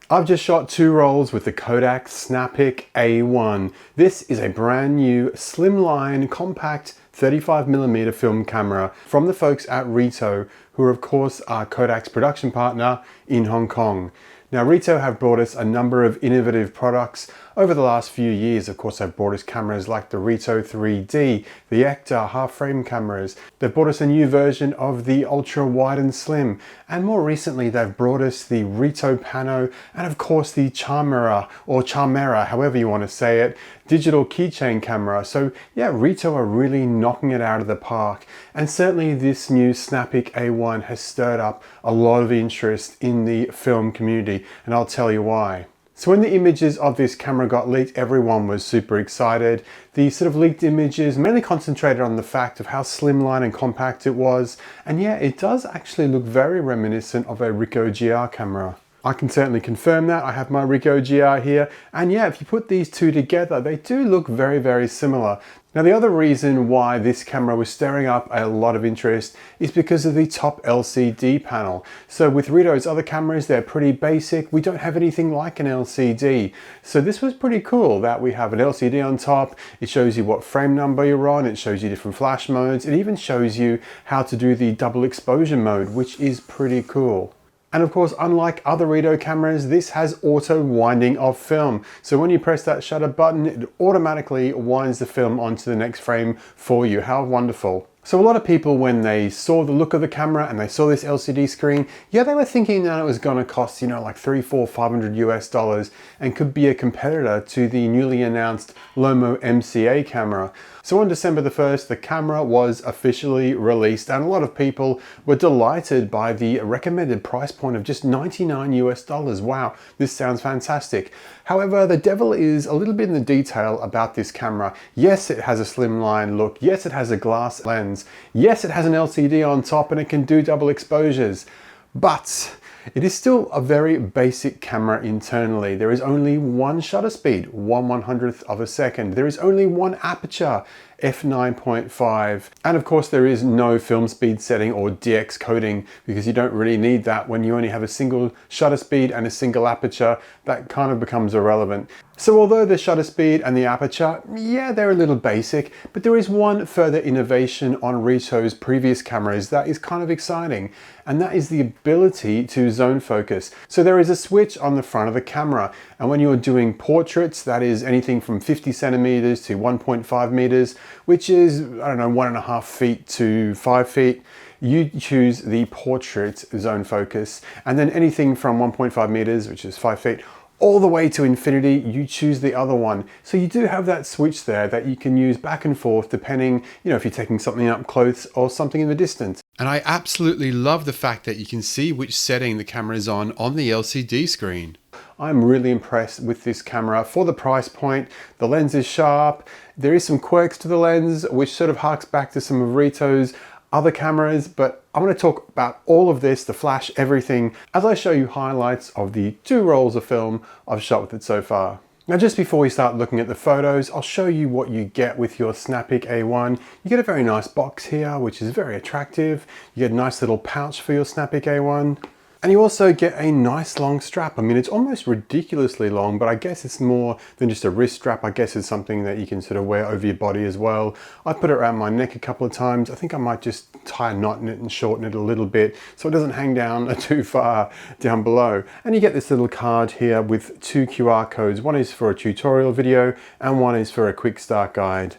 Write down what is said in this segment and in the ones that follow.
I've just shot 2 rolls with the Kodak Snapic A1. This is a brand new slimline compact 35mm film camera from the folks at Reto, who are of course our Kodak's production partner in Hong Kong. Now Reto have brought us a number of innovative products over the last few years. Of course, they've brought us cameras like the Reto 3D, the Ecta half-frame cameras. They've brought us a new version of the ultra wide and slim. And more recently, they've brought us the Reto Pano and of course the Charmera, or Charmera, however you want to say it, digital keychain camera. So yeah, Reto are really knocking it out of the park. And certainly this new Snapic A1 has stirred up a lot of interest in the film community, and I'll tell you why. So when the images of this camera got leaked, everyone was super excited. The sort of leaked images mainly concentrated on the fact of how slimline and compact it was. And yeah, it does actually look very reminiscent of a Ricoh GR camera. I can certainly confirm that. I have my Ricoh GR here. And yeah, if you put these two together, they do look very, very similar. Now, the other reason why this camera was stirring up a lot of interest is because of the top LCD panel. So with Reto's other cameras, they're pretty basic. We don't have anything like an LCD. So this was pretty cool that we have an LCD on top. It shows you what frame number you're on. It shows you different flash modes. It even shows you how to do the double exposure mode, which is pretty cool. And of course, unlike other Reto cameras, this has auto winding of film. So when you press that shutter button, it automatically winds the film onto the next frame for you. How wonderful. So a lot of people, when they saw the look of the camera and they saw this LCD screen, yeah, they were thinking that it was going to cost, you know, like $300, $400, $500 US and could be a competitor to the newly announced Lomo MCA camera. So on December the 1st, the camera was officially released, and a lot of people were delighted by the recommended price point of just $99 US. Wow, this sounds fantastic. However, the devil is a little bit in the detail about this camera. Yes, it has a slimline look. Yes, it has a glass lens. Yes, it has an LCD on top and it can do double exposures, but it is still a very basic camera internally. There is only one shutter speed, 1/100th of a second. There is only one aperture, f9.5. And of course there is no film speed setting or DX coding, because you don't really need that when you only have a single shutter speed and a single aperture. That kind of becomes irrelevant. So although the shutter speed and the aperture, yeah, they're a little basic, but there is one further innovation on Reto's previous cameras that is kind of exciting, and that is the ability to zone focus. So there is a switch on the front of the camera, and when you're doing portraits, that is anything from 50 centimeters to 1.5 meters, which is, I don't know, 1.5 feet to 5 feet, you choose the portrait zone focus, and then anything from 1.5 meters, which is 5 feet, all the way to infinity, you choose the other one. So you do have that switch there that you can use back and forth depending, you know, if you're taking something up close or something in the distance. And I absolutely love the fact that you can see which setting the camera is on the LCD screen. I'm really impressed with this camera for the price point. The lens is sharp. There is some quirks to the lens, which sort of harks back to some of Reto's other cameras, but I'm going to talk about all of this, the flash, everything, as I show you highlights of the 2 rolls of film I've shot with it so far. Now, just before we start looking at the photos, I'll show you what you get with your Snapic A1. You get a very nice box here, which is very attractive. You get a nice little pouch for your Snapic A1. And you also get a nice long strap. I mean, it's almost ridiculously long, but I guess it's more than just a wrist strap. I guess it's something that you can sort of wear over your body as well. I put it around my neck a couple of times. I think I might just tie a knot in it and shorten it a little bit so it doesn't hang down too far down below. And you get this little card here with 2 QR codes. One is for a tutorial video and one is for a quick start guide.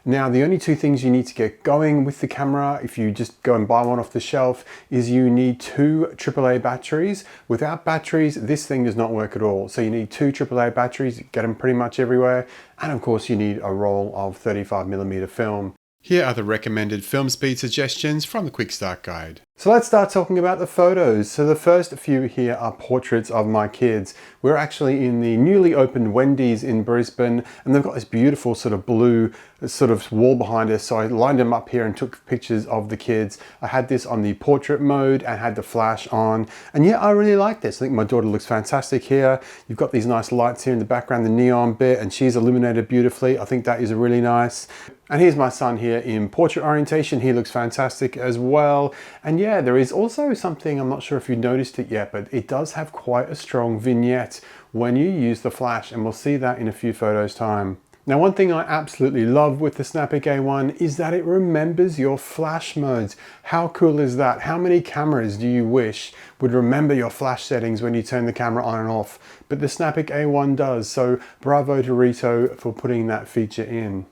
Now, the only 2 things you need to get going with the camera, if you just go and buy one off the shelf, is you need 2 AAA batteries. Without batteries, this thing does not work at all. So you need 2 AAA batteries, get them pretty much everywhere. And of course you need a roll of 35mm film. Here are the recommended film speed suggestions from the Quick Start Guide. So let's start talking about the photos. So the first few here are portraits of my kids. We're actually in the newly opened Wendy's in Brisbane, and they've got this beautiful sort of blue sort of wall behind us. So I lined them up here and took pictures of the kids. I had this on the portrait mode and had the flash on. And yeah, I really like this. I think my daughter looks fantastic here. You've got these nice lights here in the background, the neon bit, and she's illuminated beautifully. I think that is really nice. And here's my son here in portrait orientation. He looks fantastic as well. And yeah, yeah, there is also something, I'm not sure if you noticed it yet, but it does have quite a strong vignette when you use the flash, and we'll see that in a few photos time. Now, one thing I absolutely love with the Snapic A1 is that it remembers your flash modes. How cool is that? How many cameras do you wish would remember your flash settings when you turn the camera on and off? But the Snapic A1 does, so bravo to Reto for putting that feature in.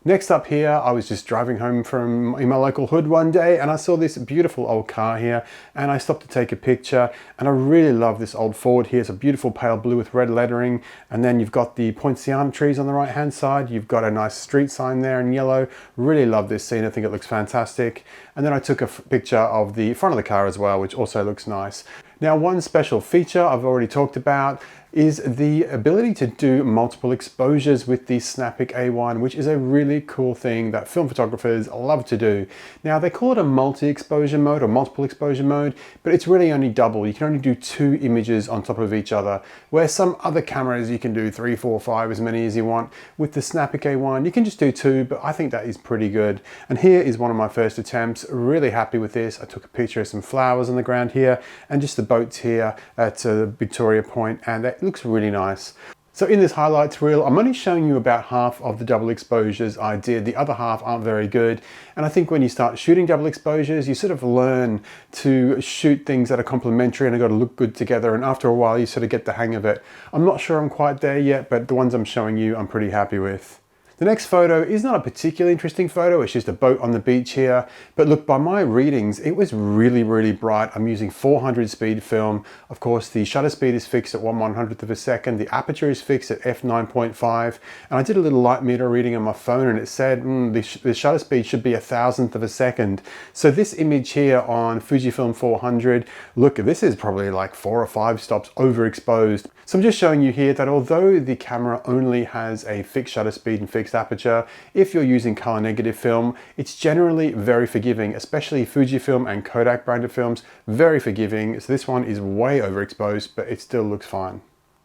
Next up here, I was just driving home from my local hood one day and I saw this beautiful old car here and I stopped to take a picture, and I really love this old Ford here. It's a beautiful pale blue with red lettering, and then you've got the poinciana trees on the right hand side. You've got a nice street sign there in yellow. Really love this scene. I think it looks fantastic. And then I took a picture of the front of the car as well, which also looks nice. Now, one special feature I've already talked about is the ability to do multiple exposures with the Snapic A1, which is a really cool thing that film photographers love to do. Now, they call it a multi-exposure mode or multiple exposure mode, but it's really only double. You can only do 2 images on top of each other, where some other cameras you can do 3, 4, 5, as many as you want. With the Snapic A1, you can just do 2, but I think that is pretty good. And here is one of my first attempts. Really happy with this. I took a picture of some flowers on the ground here and just the boats here at Victoria Point, and that looks really nice. So in this highlights reel, I'm only showing you about half of the double exposures I did. The other half aren't very good. And I think when you start shooting double exposures, you sort of learn to shoot things that are complementary and they've got to look good together. And after a while, you sort of get the hang of it. I'm not sure I'm quite there yet, but the ones I'm showing you, I'm pretty happy with. The next photo is not a particularly interesting photo, it's just a boat on the beach here. But look, by my readings, it was really, really bright. I'm using 400 speed film. Of course, the shutter speed is fixed at 1/100th of a second. The aperture is fixed at f9.5. And I did a little light meter reading on my phone and it said the shutter speed should be 1,000th of a second. So this image here on Fujifilm 400, look, this is probably like 4 or 5 stops overexposed. So I'm just showing you here that although the camera only has a fixed shutter speed and fixed aperture, if you're using color negative film, it's generally very forgiving, especially Fujifilm and Kodak branded films, very forgiving. So this one is way overexposed, but it still looks fine.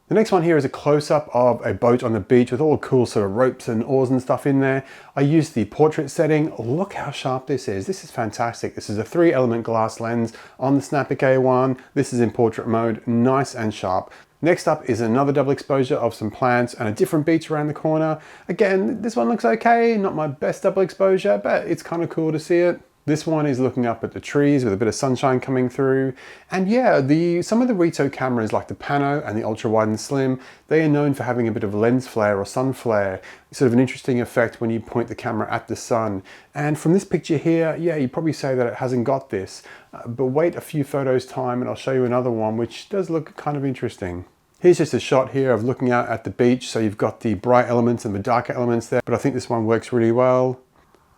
The next one here is a close-up of a boat on the beach with all cool sort of ropes and oars and stuff in there. I used the portrait setting. Look how sharp this is. This is fantastic. This is a 3-element glass lens on the Snapic A1. This is in portrait mode, nice and sharp. Next up is another double exposure of some plants and a different beach around the corner. Again, this one looks okay, not my best double exposure, but it's kind of cool to see it. This one is looking up at the trees with a bit of sunshine coming through. And yeah, some of the Reto cameras like the Pano and the ultra wide and slim, they are known for having a bit of lens flare or sun flare. It's sort of an interesting effect when you point the camera at the sun. And from this picture here, yeah, you'd probably say that it hasn't got this. But wait a few photos time and I'll show you another one which does look kind of interesting. Here's just a shot here of looking out at the beach. So you've got the bright elements and the darker elements there, but I think this one works really well.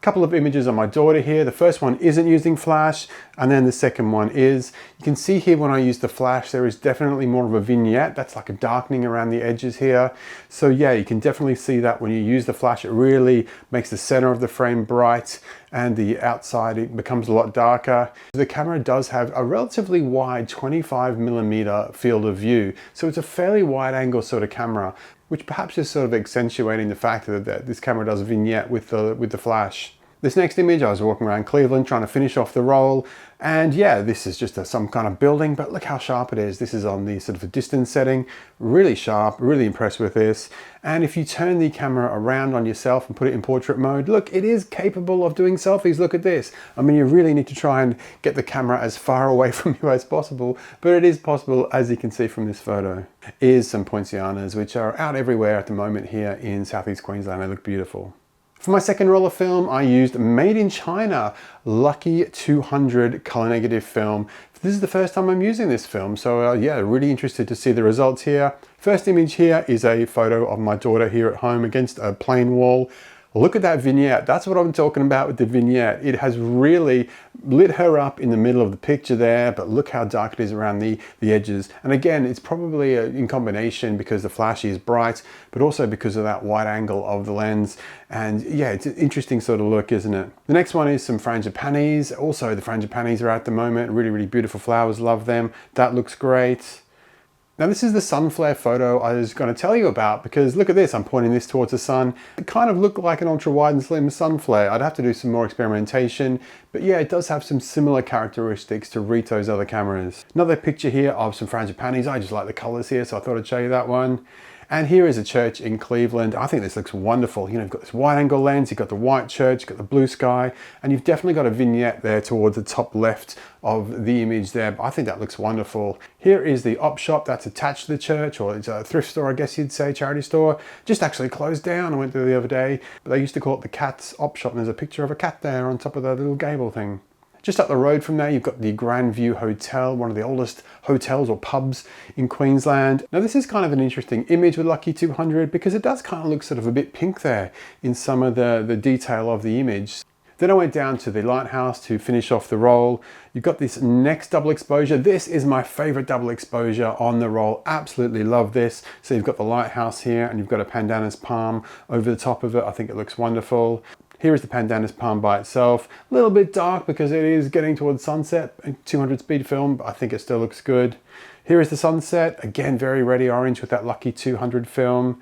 Couple of images of my daughter here. The first one isn't using flash, and then the second one is. You can see here when I use the flash, there is definitely more of a vignette. That's like a darkening around the edges here. So yeah, you can definitely see that when you use the flash, it really makes the center of the frame bright and the outside, it becomes a lot darker. The camera does have a relatively wide 25mm field of view. So it's a fairly wide angle sort of camera, which perhaps is sort of accentuating the fact that this camera does vignette with the flash. This next image, I was walking around Cleveland trying to finish off the roll, and yeah, this is just some kind of building, but look how sharp it is. This is on the sort of a distance setting, really sharp, really impressed with this. And if you turn the camera around on yourself and put it in portrait mode, look, it is capable of doing selfies. Look at this. I mean, you really need to try and get the camera as far away from you as possible, but it is possible, as you can see from this photo. Is some poincianas, which are out everywhere at the moment here in Southeast Queensland. They look beautiful. For my second roll of film, I used made in China Lucky 200 color negative film. This is the first time I'm using this film, so yeah, really interested to see the results here. First image here is a photo of my daughter here at home against a plain wall. Look at that vignette. That's what I'm talking about with the vignette. It has really lit her up in the middle of the picture there, but look how dark it is around the edges. And again, it's probably in combination because the flash is bright, but also because of that wide angle of the lens. And yeah, it's an interesting sort of look, isn't it? The next one is some frangipanis. Also, the frangipanis are out at the moment. Really, really beautiful flowers. Love them. That looks great. Now this is the sun flare photo I was going to tell you about, because look at this, I'm pointing this towards the sun. It kind of looked like an ultra wide and slim sun flare. I'd have to do some more experimentation, but yeah, it does have some similar characteristics to Reto's other cameras. Another picture here of some frangipanis. I just like the colors here, so I thought I'd show you that one. And here is a church in Cleveland. I think this looks wonderful. You know, you've got this wide angle lens, you've got the white church, you've got the blue sky, and you've definitely got a vignette there towards the top left of the image there. But I think that looks wonderful. Here is the op shop that's attached to the church, or it's a thrift store, I guess you'd say, charity store. Just actually closed down. I went there the other day, but they used to call it the cat's op shop, and there's a picture of a cat there on top of the little gable thing. Just up the road from there, you've got the Grand View Hotel, one of the oldest hotels or pubs in Queensland. Now this is kind of an interesting image with Lucky 200 because it does kind of look sort of a bit pink there in some of the detail of the image. Then I went down to the lighthouse to finish off the roll. You've got this next double exposure. This is my favorite double exposure on the roll. Absolutely love this. So you've got the lighthouse here and you've got a pandanus palm over the top of it. I think it looks wonderful. Here is the pandanus palm by itself. A little bit dark because it is getting towards sunset, 200 speed film, but I think it still looks good. Here is the sunset, again, very reddy orange with that Lucky 200 film.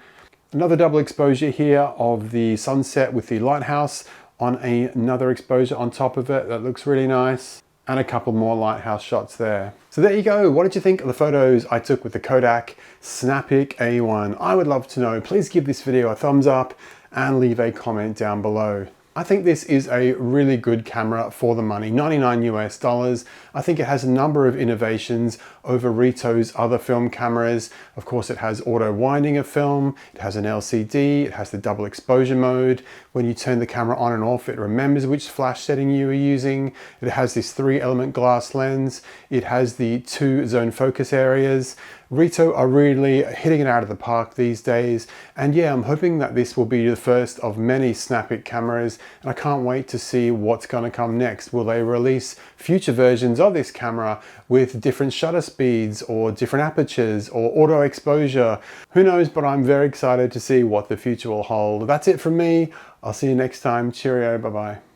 Another double exposure here of the sunset with the lighthouse on another exposure on top of it. That looks really nice. And a couple more lighthouse shots there. So there you go. What did you think of the photos I took with the Kodak Snapic A1? I would love to know. Please give this video a thumbs up and leave a comment down below. I think this is a really good camera for the money, 99 US dollars. I think it has a number of innovations over Reto's other film cameras. Of course, it has auto winding of film, it has an LCD, it has the double exposure mode. When you turn the camera on and off, it remembers which flash setting you are using. It has this 3-element glass lens. It has the 2 zone focus areas. Reto are really hitting it out of the park these days. And yeah, I'm hoping that this will be the first of many Snapic cameras, and I can't wait to see what's going to come next. Will they release future versions of this camera with different shutter speeds or different apertures or auto exposure? Who knows, but I'm very excited to see what the future will hold. That's it from me. I'll see you next time. Cheerio, bye-bye.